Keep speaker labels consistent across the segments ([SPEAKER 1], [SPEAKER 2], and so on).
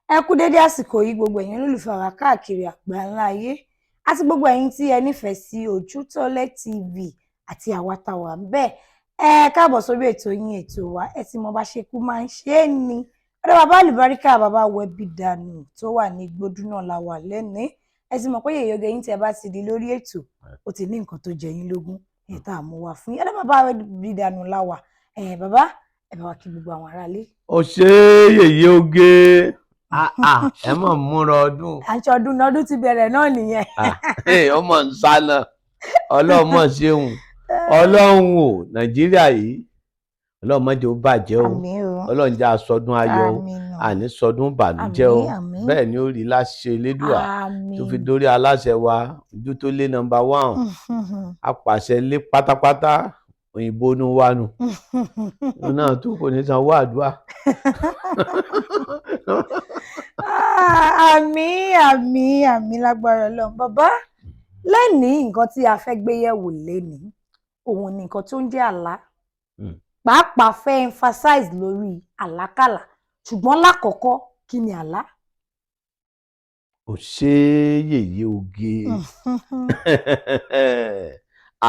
[SPEAKER 1] Ẹ kú dédé àsìkò yìí gbogbo ẹ̀yin olólùfẹ́ wa káàkiri àgbáńlá ayé àti gbogbo ẹ̀yin tí ẹ nífẹ̀ẹ́ sí Ojútólẹ̀ TV àti àwa tá wà ńbẹ̀. Ẹ káàbọ̀ sórí ètò yín ètò wa ẹ tí mo bá ṣe kú máa ń ṣe é ni. Ọ̀dọ̀ bàbá Alubarika bàbá wẹ̀bí dànù tó wà ní gbodo náà la wà lẹ́ni. Ẹ ti mọ̀ pé yèyé yín tí ẹ bá ti di lórí ètò ó ti ní nǹkan tó jẹ yín lógún ẹ̀ tá a mú wá fún yín. Ọ̀dọ̀ bàbá wẹ̀bí dànù la wà. Bàbá ẹ bá wa kí gbogbo àwọn aráalé.
[SPEAKER 2] Ó ṣe yèyé oge. Ẹ mọ̀ múra ọdún.
[SPEAKER 1] Àṣọ ọdún ti bẹ̀rẹ̀ náà nìyẹn.
[SPEAKER 2] Ọmọ ń sálọ ọlọ́run mọ̀ ṣeun ọlọ́run ò Nàìjíríà yìí ọlọ́run má jẹ́ ó bàjẹ́ o ọlọ́run jẹ́ aṣọdún ayọ̀ o àní sọdún bànújẹ́ o bẹ́ẹ̀ ni ó rí láṣẹ Elédùà tó fi dórí aláṣẹ wa Ojútólẹ̀ #1 apàṣẹ lé pátápátá òyìnbó ní wánu náà tó kò ní sanwó àdúrà.
[SPEAKER 1] Àmín lágbára Ọlọ́run. Bàbá lẹ́nìí nǹkan tí a fẹ́ gbé yẹ̀wò lénìí òun ni nǹkan tó ń jẹ́ àlá pàápàá fẹ́ emphasize lórí àlákàlà ṣùgbọ́n lákọ̀ọ́kọ́ kí ni àlá?
[SPEAKER 2] Ò ṣe yèyé oge.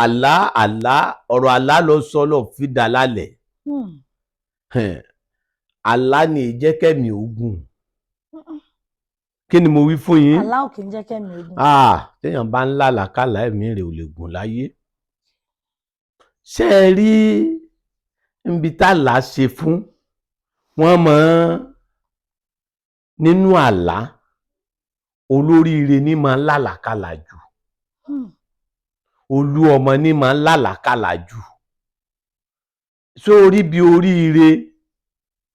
[SPEAKER 2] Àlá ọ̀rọ̀ àlá lọ sọ lọ fi dà lálẹ̀. Àlá ni ìjẹ́kẹ̀mí ogun. Kí ni mo wí fún yín?
[SPEAKER 1] Àlá ò kì í jẹ́ kẹ́mi ogun.
[SPEAKER 2] Téèyàn bá ń lálàkàlà ẹ̀mí rẹ̀ ò lè gùn láyé. Ṣé ẹ rí níbi tálà ṣe fún wọ́n mọ̀ nínú àlá olóríire ní máa ń lálàkàlà jù. Olú ọmọ ní máa ń lálàkàlà jù. Sórí bí oríire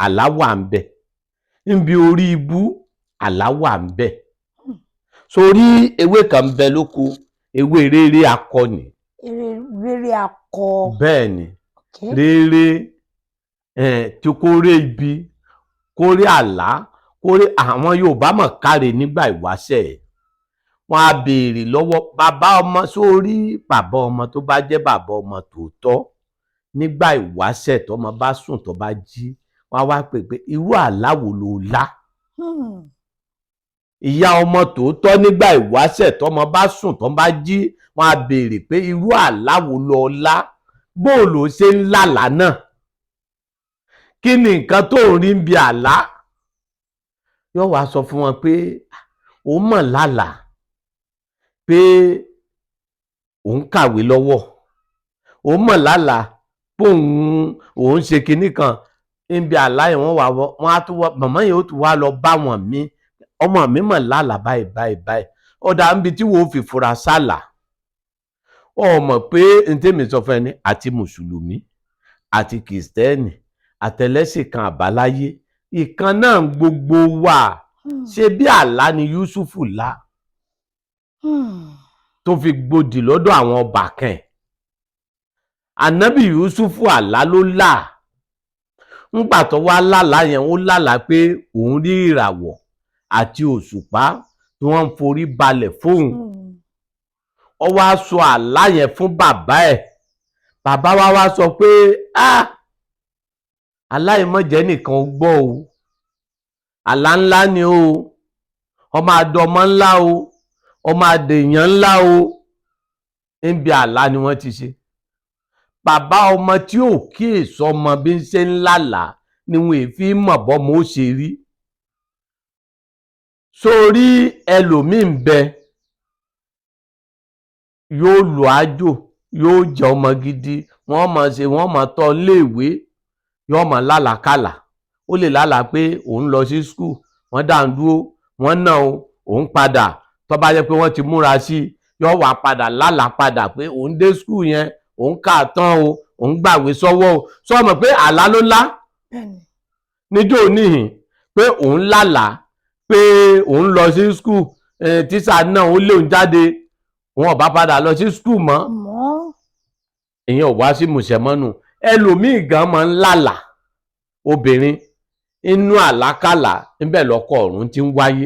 [SPEAKER 2] àlá wà ń bẹ. Níbi orí ibú àlá wà ń bẹ. Sórí ewé kan ń bẹ lóko ewé rere akọ ni.
[SPEAKER 1] Rere akọ.
[SPEAKER 2] Bẹ́ẹ̀ ni rere tí kórè ibi kórè àlá kórè àwọn Yorùbá mọ̀ káre nígbà ìwáṣẹ̀. Wọ́n á béèrè lọ́wọ́ bàbá ọmọ sórí bàbá ọmọ tó bá jẹ́ bàbá ọmọ tòótọ́ nígbà ìwáṣẹ̀ tọ́mọ bá sùn tó bá jí wọ́n á wá pè pé irú àlá wo ló lá. Ìyá ọmọ tòótọ́ nígbà ìwáṣẹ̀ tọ́mọ bá sùn tó bá jí wọ́n á béèrè pé irú àlá wo ló lá bó ló ṣe ń lálàá náà. Kí ni nǹkan tó ń rí ń bi àlá? Yóò wá sọ fún wọn pé ó mọ̀ lálàá pé òun kàwé lọ́wọ́ òun mọ̀ lálàá pé òun ṣe kinní kan níbi àlá yẹn wọ́n á tún wá màmá yẹn ó tún wá lọ bá wọn mí ọmọ mi mọ̀ lálàá báyìí ọ̀dà níbi tí wọ́n fi fura sálà ọ mọ̀ pé n tèmi sọ fún ẹni àti mùsùlùmí àti kìrìsìtẹ́nì àtẹlẹ́sìn kan àbáláyé ìkan náà gbogbo wa ṣe bí àlá ni Yúsúfù lá. Tó fi gbòdì lọ́dọ̀ àwọn ọba kan. Ànábì Yúsúfù àlá ló là. Ńgbà tó wá lálàá yẹn ó lálàá pé òun rí ìràwọ̀ àti òṣùpá tí wọ́n ń forí balẹ̀ fóun. Ó wá sọ àlá yẹn fún bàbá ẹ̀. Bàbá wa wá sọ pé àlá yìí má jẹ́ nìkan gbọ́ o. Àlá ńlá ni o. Ọmọ àdọmọ ńlá o. Ọmọ àdèyàn ńlá o. Níbi àlá ni wọ́n ti ṣe. Bàbá ọmọ tí ò kíyèsí ọmọ bí ń ṣe ń lálàá ni wọ́n èéfí mọ̀ bọ́mọ ó ṣe rí. Sórí ẹlòmíì ń bẹ yóò lò ájò yóò jẹ́ ọmọ gidi wọ́n mọ̀ tọ́ léèwé yóò mọ̀ lálàkàlà. Ó lè lálàá pé òun lọ sí skul wọ́n dà ń dúró wọ́n náà òun padà tó bá jẹ́ pé wọ́n ti múra sí yóò wá padà lálàá padà pé òun dé skul yẹn òun kà tán o òun gbàwé sọ́wọ́ o sọ mọ̀ pé àlá ló lá níjọ́ níhìn pé òun lálàá pé òun lọ sí skul tíṣà náà ó lé òun jáde òun ò bá padà lọ sí skul mọ́ ìyẹn ò wá sí mùsẹ̀mọ́nù. Ẹlòmíì gan máa ń lálàá obìnrin inú àlákàlà níbẹ̀ lọ́kọ ọ̀run ti ń wáyé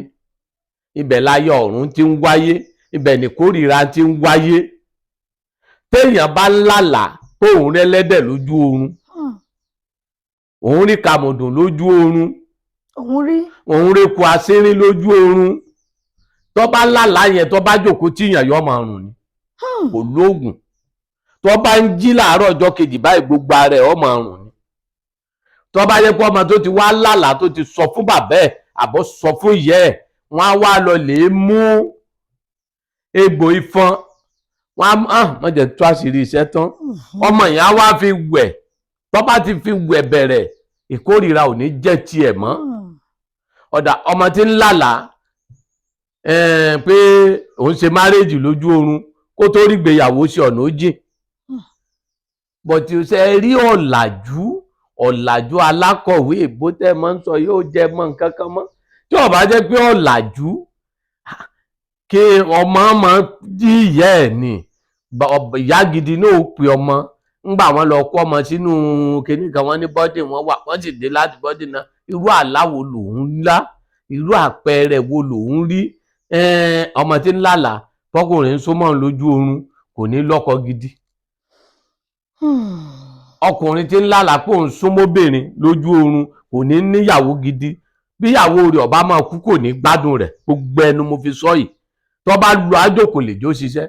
[SPEAKER 2] ibẹ̀ láyé ọ̀run ti ń wáyé ibẹ̀ nìkórìíra ti ń wáyé. Téèyàn bá lálàá pé òun rẹ́lẹ́dẹ̀ lójú oorun òun rí kàmùdùn lójú oorun òun rí ku asiiri lójú oorun tó bá lálàá yẹn tó bá jókòó tíyàn yọ máa rùn ni kò lóògùn tó bá ń jí láàárọ̀ ọjọ́ kejì báyìí gbogbo ara ẹ̀ ó máa rùn ni tó bá yẹ pé ọmọ tó ti wá lálàá tó ti sọ fún bàbá ẹ̀ àbọ̀ sọ fún ìyá ẹ̀ wọ́n á wá lọ lè mú egbò ifọ̀n wọ́n á má jẹ́ tó àṣírí iṣẹ́ tán ọmọ yẹn á wá fi wẹ̀ tó bá ti fi wẹ̀ bẹ̀rẹ̀ ìkórìíra ò ní jẹ́ tiẹ̀ mọ́ ọ̀dà ọmọ tí ń lálàá pé òun ṣe márèjì lójú oorun kó tó rí gbéyàwó ṣe ọ̀nà ó jìn bọ̀tí ṣe rí ọ̀làjú alákọ̀wé èbó tẹ́ mọ́ ń sọ yóò jẹ mọ́ nǹkan kan mọ́ tí ó bá jẹ́ pé ọ̀làjú kí ọmọ máa dí ìyá ẹ̀ ni ìyá gidi náà ó pe ọmọ ńgbà wọn lọ kó ọmọ sínú kinní kan wọn ní bọ́dì wọn wà wọ́n sì dé láti bọ́dì náà irú àlá wo lòun lá irú àpẹẹrẹ wo lòun rí ọmọ tí ń lálàá fọkùnrin ń súnmọ́ lójú oorun kò ní lọ́kọ gidi ọkùnrin tí ń lálàá pé òun súnmọ́bìnrin lójú oorun kò ní níyàwó gidi bíyàwó rẹ̀ ọba máa kú kò ní gbádùn rẹ̀ gbogbo ẹnu mo fi sọ yìí tó bá lu àjòkò lè jó ṣiṣẹ́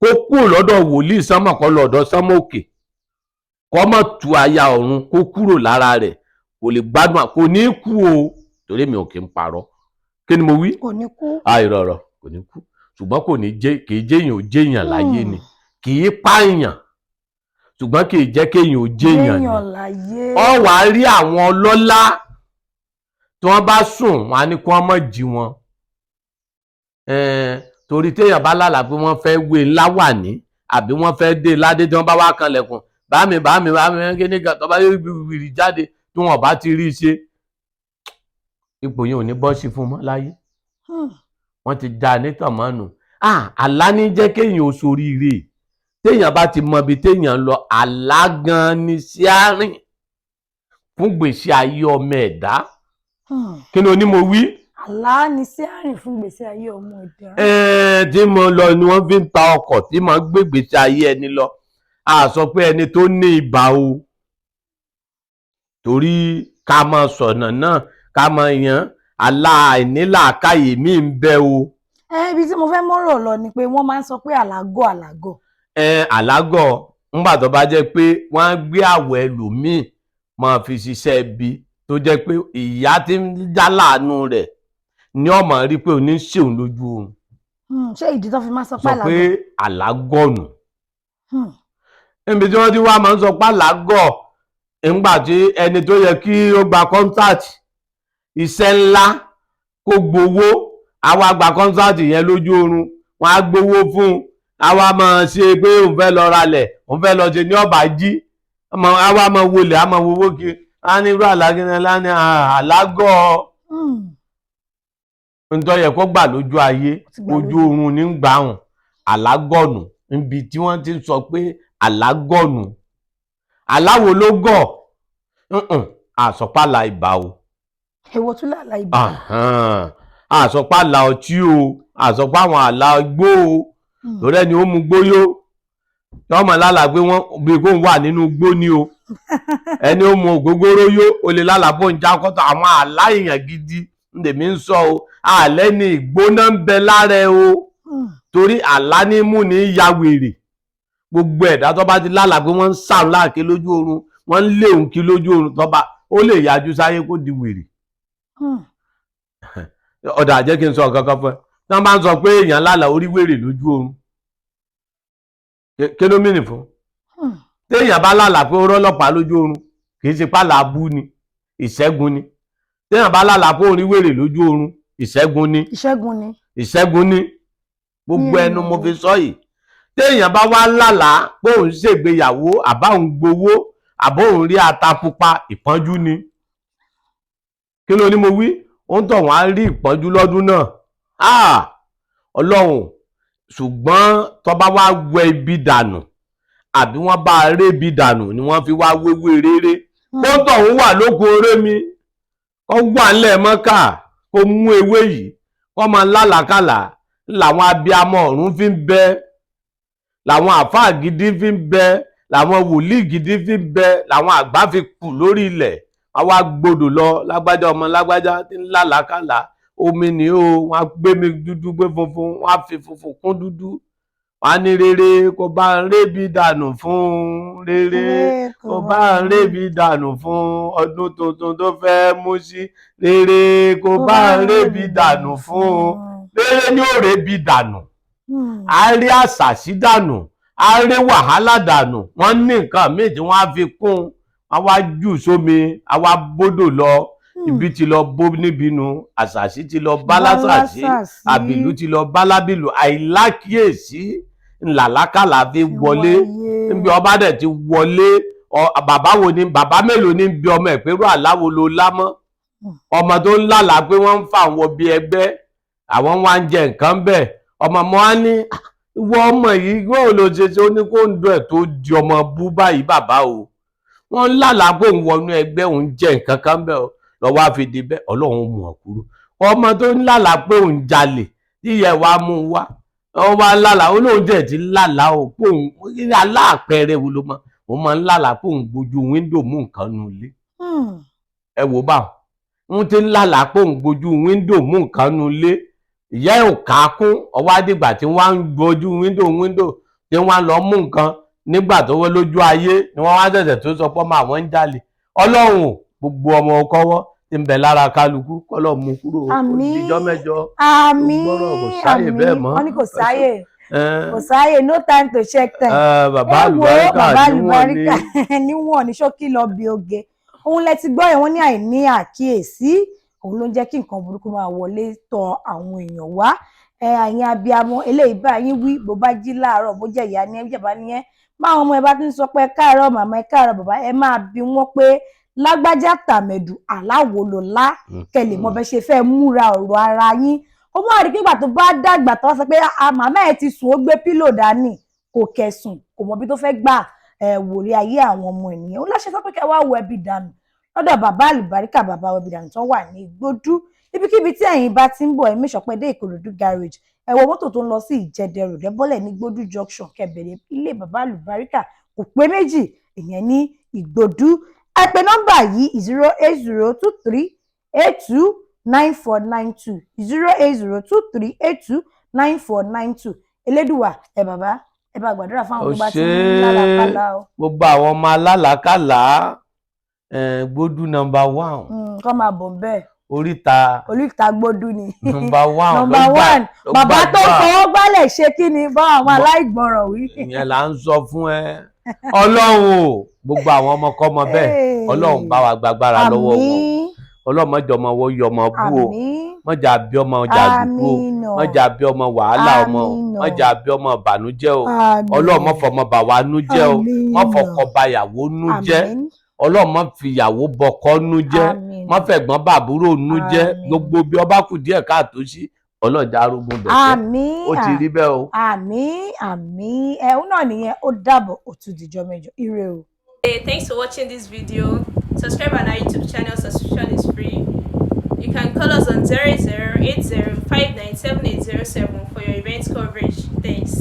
[SPEAKER 2] kó kúrò lọ́dọ̀ wòlíì sánmọ̀ kó lọ́dọ̀ sánmọ̀ òkè kó má tu aya ọ̀run kó kúrò lára rẹ̀ kò lè gbádùn kò ní kú o torí mi ò kí ń parọ́ kí ni mo wí
[SPEAKER 1] kò ní kú
[SPEAKER 2] àìrọ̀rọ̀ kò ní kú ṣùgbọ́n kì í jẹ́yàn ò jẹ́yàn láyé ni kì í pààyàn ṣùgbọ́n kì í jẹ́ kéèyàn ò jẹ́yàn ni ọ wà á rí àwọn ọlọ́lá tí wọ́n bá sùn wọn á ní kí wọ́n má jí wọn torí téèyàn bá lálàá pé wọ́n fẹ́ wé láwàní àbí wọ́n fẹ́ dé ládé tí wọ́n bá wá kanlẹ̀kùn bámi kíní kan tó bá yẹ wìrì jáde tí wọ́n bá ti rí i ṣe ipò yẹn ò ní bọ́ sí fún mọ́ láyé wọ́n ti dá a nítàn mọ́nu àlá ní jẹ́ kéèyàn ò ṣoríire téèyàn bá ti mọ ibi téèyàn lọ àlá gan ni sí àárín fún gbèsè ayé ọmọ ẹ̀dá kí ni onímọ̀ wí.
[SPEAKER 1] àlá ni sí àárín fún gbèsè ayé ọmọ ẹ̀dá.
[SPEAKER 2] tí mo lọ ni wọ́n fi ń ta ọkọ̀ tí mo gbé gbèsè ayé ẹni lọ a sọ pé ẹni tó ní ibà o torí ká máa sọ̀nà náà ká máa yan aláìnílàákàyè mi ń bẹ o.
[SPEAKER 1] ibi tí mo fẹ́ mọ́rọ̀ lọ ni pé wọ́n máa ń sọ pé àlágọ̀.
[SPEAKER 2] àlágọ̀ ńgbà tó bá jẹ́ pé wọ́n á gbé àwọ̀ ẹlòmíì máa fi ṣiṣẹ́ ibi tó jẹ́ pé ìyá tí ń já láàánú rẹ̀ ní ọmọ rí pé òní ṣeun lójú oorun.
[SPEAKER 1] ṣé ìdí tó fi máa sọ pé àlágọ̀.
[SPEAKER 2] sọ pé àlágọ̀ nù. níbi tí wọ́n ti wá máa ń sọ pé àlágọ̀ ńgbà tí ẹni tó yẹ kí ó gba kọ́ńtàtì iṣẹ́ ńlá kó gbowó àwa gba kọ́ńtàtì yẹn lójú oorun wọ́n á gbowó fún un àwa máa ṣe pé òun fẹ́ lọ ralẹ̀ òun fẹ́ lọ ṣe ní ọ̀bà jí àwa máa wọlé a máa wowó kiri a ní irú àlágínẹ́lá ní àlágọ̀ nítorí yẹ kó gbà lójú ayé ojú oorun ní gbàhùn àlágọ̀nù níbi tí wọ́n ti sọ pé àlágọ̀nù aláwo ló gọ̀ àsọpàlà ìbà o.
[SPEAKER 1] èwo tún làlà ìbà.
[SPEAKER 2] àsọpàlà ọtí o àsọpà àwọn àlà igbó o lórí ẹni ó mu gbóyó tọmọ lálà pé wọn bí kò wà nínú igbó ni o ẹni ó mu ògógóró yó o lè lálà bó ń já kọtọ àwọn àlà èèyàn gidi ndèmí ń sọ o àlẹ́ ni ìgbóná ń bẹ lára ẹ o torí àlá ní mú ní ya wèrè gbogbo ẹ̀dá tó bá ti lálà pé wọ́n ń sàn láàké lójú oorun wọ́n ń lé òun kí lójú oorun tó bá ó lè yájú sáyé kó di wèrè. ọ̀dà jẹ́ kí n sọ kankan fún ẹ tí wọ́n bá ń sọ pé èèyàn lálà orí wèrè lójú oorun kí ló mìíràn fún téèyàn bá lálà pé ó rọ́lọ́pàá lójú oorun kì í ṣe pàlà abú ni ìṣẹ́gun ni téèyàn bá lálà pé orí wèrè lójú oorun ìṣẹ́gun ni gbogbo ẹnu mo fi sọ yìí téèyàn bá wá lálà pé òun ṣègbéyàwó àbá òun gbowó àbó òun rí ata pupa ìpọ́njú ni kí ló ní mo wí ó ń tọ̀ wọ́n á rí ìpọ́njú lọ́dún náà ọlọ́run ṣùgbọ́n tó bá wá wẹ ibi dànù àbí wọ́n bá ré ibi dànù ni wọ́n fi wá wéwé rere ó ń tọ̀ wọ́n wà lóko oré mi kó wà nílẹ̀ mọ́kà kó mú ewé yìí kó máa lálàkàlà làwọn abiyamọ ọ̀run fi ń bẹ làwọn àfáà gidi fi ń bẹ làwọn wòlíì gidi fi ń bẹ làwọn àgbà fi kù lórí ilẹ̀ àwa gbódò lọ lágbájá ọmọ lágbájá tí ń lálàákàlà omi ni ó wọ́n á gbé mi dúdú gbé funfun wọ́n á fi funfun kún dúdú wọ́n á ní rere kò bá ń rébi dànù fún rere kò bá ń rébi dànù fún ọdún tuntun tó fẹ́ mú sí rere kò bá ń rébi dànù fún rere ní ó rébi dànù á rí àṣàṣì dànù á rí wàhálà dànù wọ́n ní nǹkan míì tí wọ́n á fi kún àwa jù sómi àwa bódò lọ ibi ti lọ bó níbi nu àṣàṣì ti lọ bálásàṣì àbìlú ti lọ bálábìlú àìlákíyèsí ńlàlákàlà fi wọlé níbi ọba dẹ̀ ti wọlé bàbá mélòó ní bí ọmọ ẹ̀ pẹ̀lú àláwo ló lámọ́ ọmọ tó ń lálàá pé wọ́n ń fà wọ́n bí ẹgbẹ́ àwọn wá ń jẹ nǹkan bẹ́ẹ̀ ọmọ mọ́ á ní ìwọ ọmọ yìí yóò lọ ṣe ó ní kó ń dùn ẹ̀ tó di ọmọ bú báyìí bàbá o wọ́n ń lálàá pé òun wọnú ẹgbẹ́ òun jẹ nǹkan kan bẹ́ẹ̀ o lọ́wọ́ á fi di bẹ́ẹ̀ ọlọ́run mú ọ kúrò ọmọ tó ń lálàá pé òun jalè yíyẹ wa mú wá wọ́n wá lálàá olóhùn dẹ̀ ti lálàá o pé òun aláàpẹẹrẹ wo ló mọ òun máa ń lálàá pé òun gbójú wíńdò mú nǹkan nu ilé ẹ wò bá òun ti ń lálàá pé òun gbójú wíńdò mú nǹkan nu ilé ìyá ẹ̀ ò ká kún ọwọ́ àdìgbà tí wọ́n á ń gbójú wíńdò tí wọ́n á lọ mú nǹkan nígbà tó wọ́n lójú ayé ni wọ́n wá ṣẹ̀ṣẹ̀ tó sọ pé ọmọ àwọn ń jalè ọlọ́run gbogbo ọmọ ọkọ́wọ́ tí ń bẹ lára kálukú kọ́lọ̀ mú kúrò ìjọ mẹ́jọ gbọ́rọ̀ kò sáyè bẹ́ẹ̀ mọ́
[SPEAKER 1] wọ́n ní kò sáyè no time to check time
[SPEAKER 2] bàbá àlùbáríkà
[SPEAKER 1] níwọ̀n ní ṣókí lọ bí oge òun lẹ ti gbọ́ ẹ̀ wọ́n ní àìní àkíyèsí òun ló ń jẹ́ kí nǹkan burúkú máa wọlé tọ̀ àwọn èèyàn wá àyìn abiyamọ eléyìí bá yín wí bó bá jí láàárọ̀ bó jẹ́ ìyá ni ẹ jẹ̀bá ni ẹ máa ọmọ ẹ bá ti ń sọ pé káàárọ̀ màmá ẹ káàárọ̀ bàbá ẹ máa bi wọ́n pé lágbájá tàmẹ̀dù aláwo ló lá kẹlẹ̀ mọ́ bẹ́ ṣe fẹ́ múra ọ̀rọ̀ ara yín ó mọ̀ rí kígbà tó bá dàgbà tó sọ pé màmá ẹ ti sùn ó gbé pílò dání kò kẹsùn kò mọ bí tó fẹ́ gbà wòlé ayé àwọn ọmọ ènìyàn ó láṣẹ sọ pé kẹ wá wo ẹbí dànù lọ́dọ̀ bàbá àlùbáríkà bàbá ẹbí dànù tó wà ní Ìgbódú ibikíbi tí ẹ̀yin bá ti ń bọ̀ ẹ̀mí ṣọpẹ́ dé Ìkòròdú garage ẹ wọ mọ́tò tó ń lọ sí Ìjẹ̀dẹ̀rù lẹ́bọ́lẹ̀ ní Ìgbódú junction kẹbẹ̀rẹ̀ ilé bàbá àlùbáríkà kò pé méjì ìyẹn ní Ìgbódú ẹ pè nọ́mbà yìí 08023829492 08023829492 Elédùwà bàbá ẹ bá gbàdúrà fáwọn tó bá ti ń lálàkàlà o.
[SPEAKER 2] gbogbo àwọn ọmọ alálàkàlà Gbódú number 1
[SPEAKER 1] kọ́ máa bọ̀ bẹ́ẹ̀
[SPEAKER 2] oríta
[SPEAKER 1] Gbódú ni
[SPEAKER 2] number 1
[SPEAKER 1] bàbá tó fọwọ́ gbálẹ̀ ṣe kí ni bá àwọn aláìgbọràn wí.
[SPEAKER 2] ìyẹn là ń sọ fún ẹ ọlọ́run o gbogbo àwọn ọmọkọ́mọ bẹ́ẹ̀ ọlọ́run bá wa gbàgbára lọ́wọ́ wọn ọlọ́run mọ́jọ ọmọ wọ́n yọ ọmọ bú o mọ́jà bí ọmọ jàdùkú o mọ́jà bí ọmọ wàhálà ọmọ mọ́jà bí ọmọ ìbànújẹ́ o ọlọ́run mọ́ fọmọ bà wá nú jẹ́ o mọ́ fọkọ bà yàwó nú jẹ́ ọlọ́run mọ́ fi yàwó bọkọ nú jẹ́ mọ́ fẹ̀gbọ́n bàbúrò nú jẹ́ gbogbo bí ọba kù díẹ̀ káàtó sí ọlọ́jà arógun bẹ̀tẹ̀ ó ti rí bẹ́ẹ̀ o.
[SPEAKER 1] àmín ẹ̀hún náà nìyẹn ó dàbọ̀ ó tún dìjọ́ mẹ́jọ ire o.
[SPEAKER 3] Hey, thanks for watching this video. Subscribe on our YouTube channel. Subscription is free. You can call us on 0080597807 for your event coverage. Thanks.